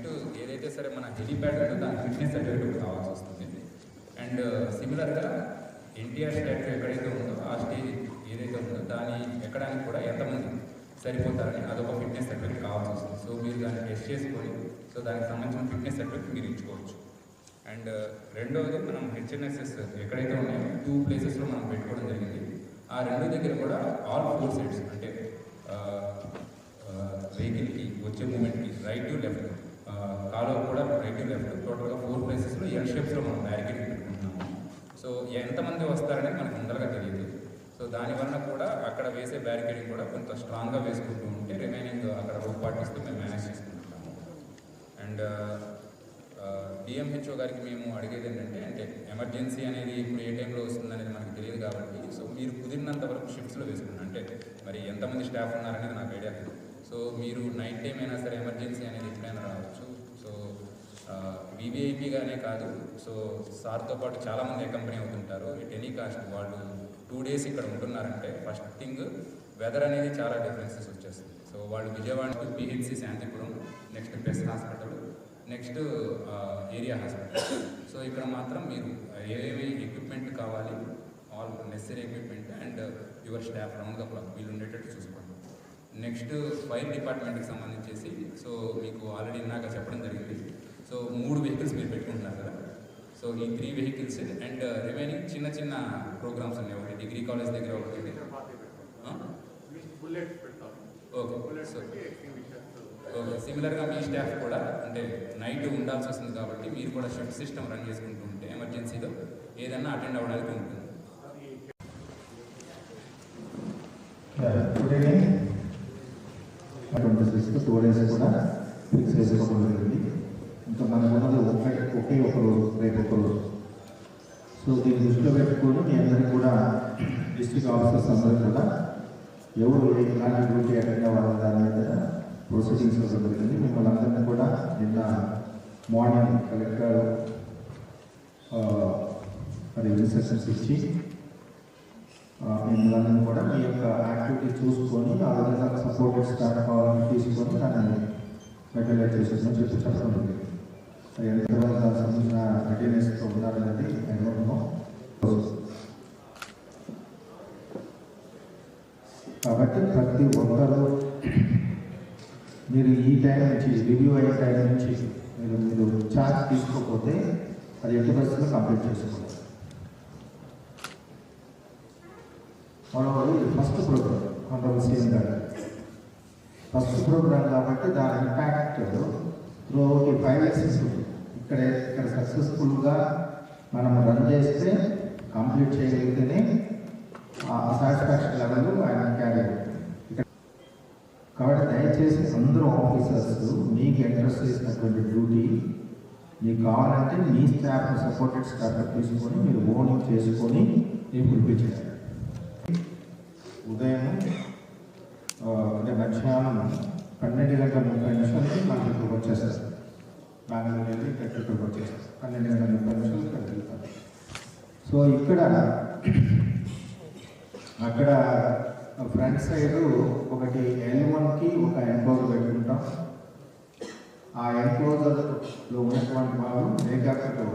Next ఏదైతే సరే మన హెలీప్యాడ్ ఉందో దాని ఫిట్నెస్ సర్టిఫికేట్ కావాల్సి వస్తుంది. అండ్ సిమిలర్గా ఎన్టీఆర్ స్టాట్యూ ఎక్కడైతే ఉందో ఆ స్టేజ్ ఏదైతే ఉందో దాన్ని ఎక్కడానికి కూడా ఎంతమంది సరిపోతారని అదొక ఫిట్నెస్ సర్టిఫికేట్ కావాల్సి వస్తుంది. సో మీరు దాన్ని టెస్ట్ చేసుకొని సో దానికి సంబంధించిన ఫిట్నెస్ సర్టిఫికేట్ మీరు ఇచ్చుకోవచ్చు. అండ్ రెండవది మనం హెచ్ఎన్ఎస్ఎస్ ఎక్కడైతే ఉన్నాయో 2 ప్లేసెస్లో మనం పెట్టుకోవడం జరిగింది. ఆ 2 దగ్గర కూడా ఆల్ 4 సైడ్స్ అంటే వెహికల్కి వచ్చే మూమెంట్కి రైట్ టు లెఫ్ట్ కాలో కూడా రైట్ టు లెఫ్ట్ టోటల్గా 4 ప్లేసెస్లో ఎల్ షేప్స్లో మనం బ్యారికేడింగ్ పెట్టుకుంటున్నాము. సో ఎంతమంది వస్తారనేది మనకు ముందరగా తెలియదు. సో దానివల్ల కూడా అక్కడ వేసే బ్యారికేడింగ్ కూడా కొంత స్ట్రాంగ్గా వేసుకుంటూ ఉంటే రిమైనింగ్ అక్కడ రోప్ పార్టీస్తో మేము మేనేజ్ చేసుకుంటున్నాము. అండ్ డిఎంహెచ్ఓ గారికి మేము అడిగేది ఏంటంటే అంటే ఎమర్జెన్సీ అనేది ఇప్పుడు ఏ టైంలో వస్తుంది అనేది మనకు తెలియదు కాబట్టి సో మీరు కుదిరినంత వరకు షిఫ్ట్స్లో వేసుకున్నాను. అంటే మరి ఎంతమంది స్టాఫ్ ఉన్నారనేది నాకు ఐడియా లేదు. సో మీరు నైట్ టైం అయినా సరే ఎమర్జెన్సీ అనేది ఎప్పుడైనా రావచ్చు. సో వివిఐపీగానే కాదు, సో సార్తో పాటు చాలామంది అకంపెనీ అవుతుంటారు ఎట్ ఎనీ కాస్ట్. వాళ్ళు 2 డేస్ ఇక్కడ ఉంటున్నారంటే ఫస్ట్ థింగ్ వెదర్ అనేది చాలా డిఫరెన్సెస్ వచ్చేస్తుంది. సో వాళ్ళు Vijayawada PHC Shantipuram, next press hospital, next area hospital. So ఇక్కడ మాత్రం మీరు ఏవేవి ఎక్విప్మెంట్ కావాలి all necessary equipment and your staff round the clock వీళ్ళు ఉండేటట్టు చూసుకోండి. నెక్స్ట్ ఫైర్ డిపార్ట్మెంట్కి సంబంధించేసి సో మీకు ఆల్రెడీ ఇందాక చెప్పడం జరిగింది. సో 3 వెహికల్స్ మీరు పెట్టుకుంటున్నారు కదా. సో ఈ 3 వెహికల్స్ అండ్ రిమైనింగ్ చిన్న చిన్న ప్రోగ్రామ్స్ ఉన్నాయి. ఒకటి డిగ్రీ కాలేజ్ దగ్గర ఒకటి. ఓకే. సో ఓకే, సిమిలర్గా మీ స్టాఫ్ కూడా అంటే నైట్ ఉండాల్సి వస్తుంది కాబట్టి మీరు కూడా షిఫ్ట్ సిస్టమ్ రన్ చేసుకుంటూ ఉంటే ఎమర్జెన్సీలో ఏదన్నా అటెండ్ అవ్వడానికి ఉంటుంది. స్టూడెంట్స్ కూడా ఫిక్స్ చేసుకోవడం జరిగింది. ఇంకా మనకు ఉన్నది ఒకే ఒక రోజు, రేపు ఒక రోజు. సో దీన్ని దృష్టిలో పెట్టుకొని మీ అందరికీ కూడా డిస్ట్రిక్ట్ ఆఫీసర్స్ అందరూ కూడా ఎవరు ఎలాంటి డ్యూటీ అటెండ్ అవ్వాలి దాని మీద ప్రొసీడింగ్స్ జరిగింది. మిమ్మల్ని అందరినీ కూడా నిన్న మార్నింగ్ కలెక్టర్ మరి ఇన్స్ట్రక్షన్స్ ఇచ్చి మిమ్మల్ని కూడా మీ యొక్క యాక్టివిటీ చూసుకొని ఆ విధంగా సపోర్టెడ్ స్టార్ట్ కావాలని తీసుకొని దాన్ని మెటీరియల్ చేసేదని చెప్పి చెప్పడం జరిగింది. ఎంతవరకు దానికి సంబంధించిన రెడీనెస్తో ఉండాలనేది నేను కాబట్టి ప్రతి ఒక్కరు మీరు ఈ టైం నుంచి రివ్యూ అయ్యే టైం నుంచి మీరు ఛార్జ్ తీసుకోకపోతే అది ఎట్టి పరిస్థితుల్లో కంప్లీట్ చేసుకోవాలి. మనం ఇది ఫస్ట్ ప్రోగ్రామ్ కొంత సీఎం గారు ఫస్ట్ ప్రోగ్రామ్ కాబట్టి దాని ఇంపాక్ట్ త్రూ 5 ఇయర్స్ ఇక్కడ సక్సెస్ఫుల్గా మనం రన్ చేస్తే కంప్లీట్ చేయగలిగితేనే ఆ సాటిస్ఫాక్షన్ లెవెల్ ఆయన క్యారీ అవుతుంది. కాబట్టి దయచేసి అందరూ ఆఫీసర్స్ మీకు ఇంట్రెస్ట్ చేసినటువంటి డ్యూటీ మీకు కావాలంటే మీ స్టాఫ్ సపోర్టెడ్ స్టాఫ్ తీసుకొని మీరు ఓనింగ్ చేసుకొని మీరు పిలిపించారు. ఉదయం అంటే మధ్యాహ్నం 12:30 మనకి ఇక్కడికి వచ్చేస్తారు. బెంగళూరు వెళ్ళి ఇక్కడికి వచ్చేస్తారు. 12:30 ఇక్కడికి వెళ్తారు. సో అక్కడ ఫ్రంట్ సైడ్ ఒకటి L1కి ఒక ఎన్క్లోజర్ పెట్టుకుంటాం. ఆ ఎన్క్లోజర్లో ఉన్నటువంటి వాళ్ళు హెలికాప్టర్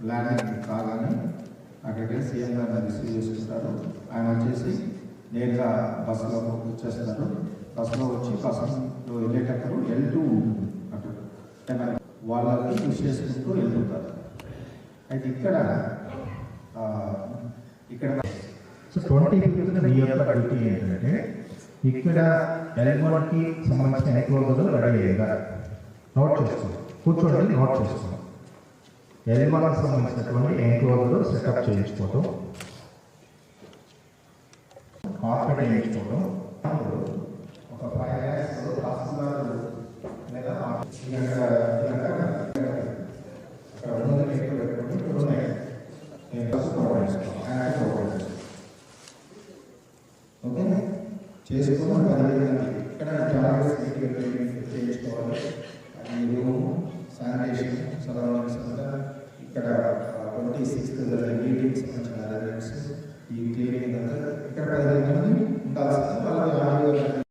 ల్యాండింగ్ కాగానే అక్కడికి సీఎం గారిని రిసీవ్ చేసుకుంటారు. ఆయన వచ్చేసి నేరుగా బస్సులో వచ్చేస్తారు. బస్సులో వచ్చి బస్సులో వెళ్ళేటప్పుడు L2 అంటే వాళ్ళకి యూజ్ చేసుకుంటూ వెళ్ళిపోతారు. అయితే ఇక్కడ 25th మీ యొక్క డ్యూటీ ఏంటంటే ఇక్కడ L1కి సంబంధించిన ఎన్క్లోజర్ రెడీ అయ్యేదా నోట్ చేసుకోండి, కూర్చోండి, నోట్ చేసుకోండి. L1కి సంబంధించినటువంటి ఎన్క్లోజర్ సెటప్ చేయించుకోవడం, కార్పెట్ వేయించుకోవడం, ఒక 5 lakhs లేదా